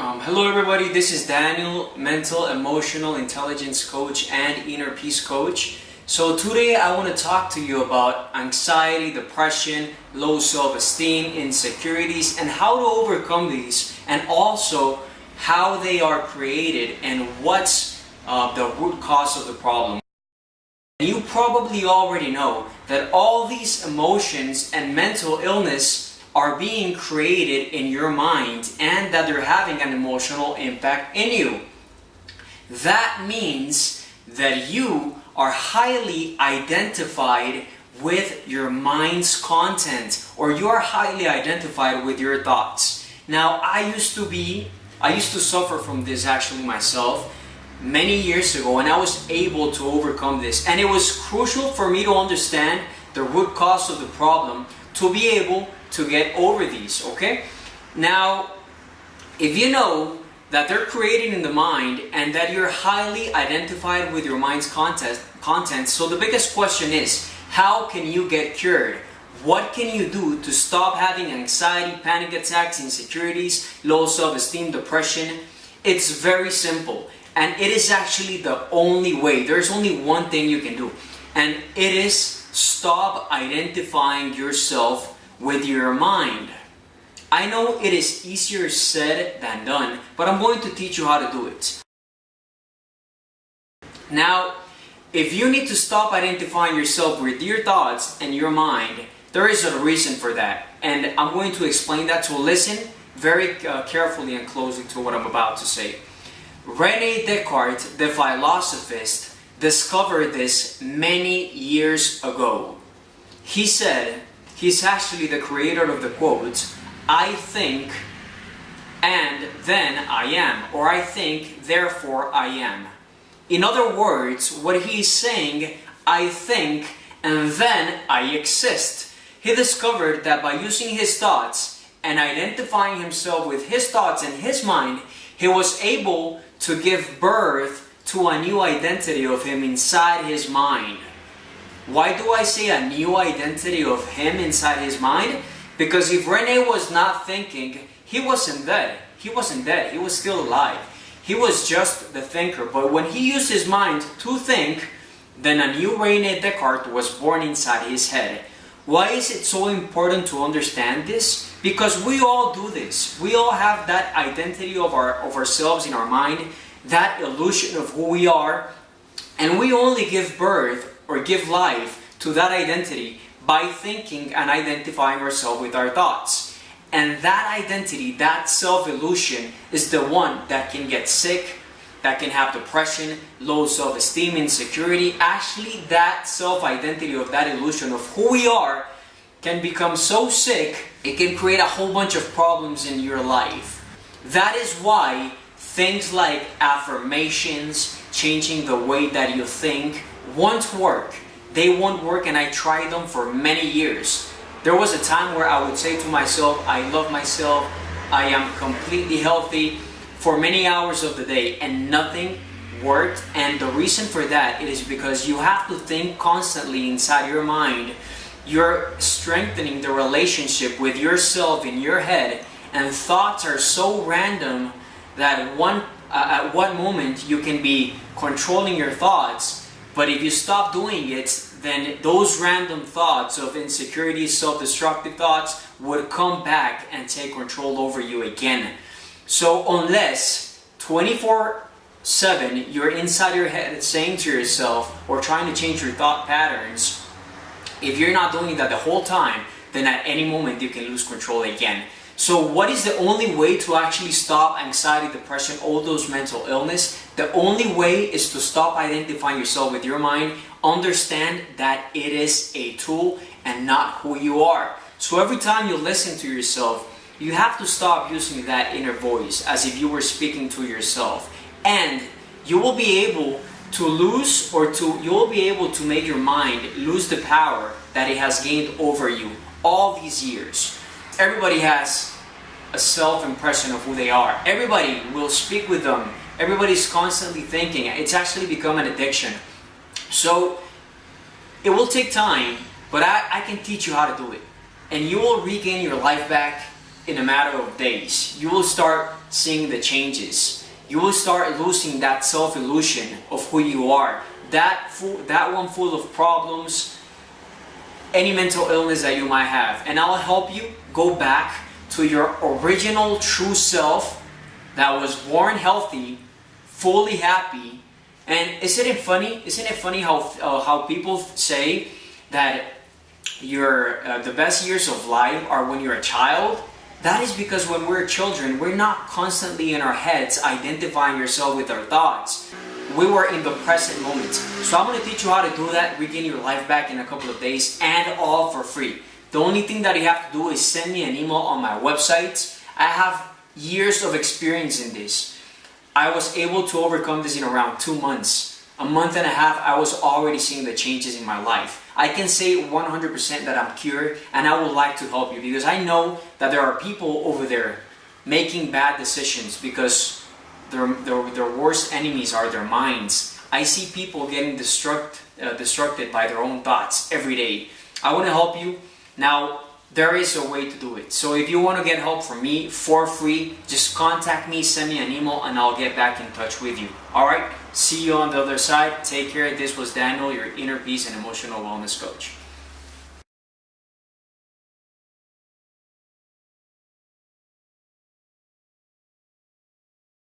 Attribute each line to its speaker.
Speaker 1: Hello everybody, this is Daniel, mental emotional intelligence coach and inner peace coach. So today I want to talk to you about anxiety, depression, low self-esteem, insecurities, and how to overcome these, and also how they are created and what's the root cause of the problem. You probably already know that all these emotions and mental illness are being created in your mind and that they're having an emotional impact in you. That means that you are highly identified with your mind's content, or you are highly identified with your thoughts. Now, I used to suffer from this actually myself many years ago, and I was able to overcome this. And it was crucial for me to understand the root cause of the problem to be able to get over these, okay? Now, if you know that they're created in the mind and that you're highly identified with your mind's content, so the biggest question is, how can you get cured? What can you do to stop having anxiety, panic attacks, insecurities, low self-esteem, depression? It's very simple, and it is actually the only way. There's only one thing you can do, and it is stop identifying yourself with your mind. I know it is easier said than done, but I'm going to teach you how to do it. Now, if you need to stop identifying yourself with your thoughts and your mind, there is a reason for that, and I'm going to explain that, so listen very carefully and closely to what I'm about to say. René Descartes, the philosophist, discovered this many years ago. He said, he's actually the creator of the quote, "I think and then I am," or "I think, therefore I am." In other words, what he's saying, I think and then I exist. He discovered that by using his thoughts and identifying himself with his thoughts and his mind, he was able to give birth to a new identity of him inside his mind. Why do I say a new identity of him inside his mind? Because if René was not thinking, he wasn't dead. He wasn't dead. He was still alive. He was just the thinker. But when he used his mind to think, then a new René Descartes was born inside his head. Why is it so important to understand this? Because we all do this. We all have that identity of ourselves in our mind, that illusion of who we are, and we only give birth or give life to that identity by thinking and identifying ourselves with our thoughts. And that identity, that self-illusion, is the one that can get sick, that can have depression, low self-esteem, insecurity. Actually, that self-identity of that illusion of who we are can become so sick, it can create a whole bunch of problems in your life. That is why things like affirmations, changing the way that you think, won't work. They won't work, and I tried them for many years. There was a time where I would say to myself, I love myself, I am completely healthy, for many hours of the day, and nothing worked. And the reason for that, it is because you have to think constantly inside your mind. You're strengthening the relationship with yourself in your head, and thoughts are so random that at one moment you can be controlling your thoughts, but if you stop doing it, then those random thoughts of insecurity, self-destructive thoughts would come back and take control over you again. So unless 24/7 you're inside your head saying to yourself or trying to change your thought patterns, if you're not doing that the whole time, then at any moment you can lose control again. So what is the only way to actually stop anxiety, depression, all those mental illness? The only way is to stop identifying yourself with your mind. Understand that it is a tool and not who you are. So every time you listen to yourself, you have to stop using that inner voice as if you were speaking to yourself. And you will be able to you'll be able to make your mind lose the power that it has gained over you all these years. Everybody has a self-impression of who they are. Everybody will speak with them. Everybody's constantly thinking. It's actually become an addiction. So it will take time, but I can teach you how to do it. And you will regain your life back in a matter of days. You will start seeing the changes. You will start losing that self-illusion of who you are. That one full of problems, any mental illness that you might have. And I'll help you go back to your original true self that was born healthy, fully happy. And isn't it funny? Isn't it funny how people say that the best years of life are when you're a child? That is because when we're children, we're not constantly in our heads identifying yourself with our thoughts. We were in the present moment. So I'm going to teach you how to do that, regain your life back in a couple of days, and all for free. The only thing that you have to do is send me an email on my website. I have years of experience in this. I was able to overcome this in around 2 months. A month and a half, I was already seeing the changes in my life. I can say 100% that I'm cured, and I would like to help you because I know that there are people over there making bad decisions because their worst enemies are their minds. I see people getting destructed by their own thoughts every day. I want to help you. Now, there is a way to do it. So if you want to get help from me for free, just contact me, send me an email, and I'll get back in touch with you. Alright? See you on the other side. Take care. This was Daniel, your inner peace and emotional wellness coach.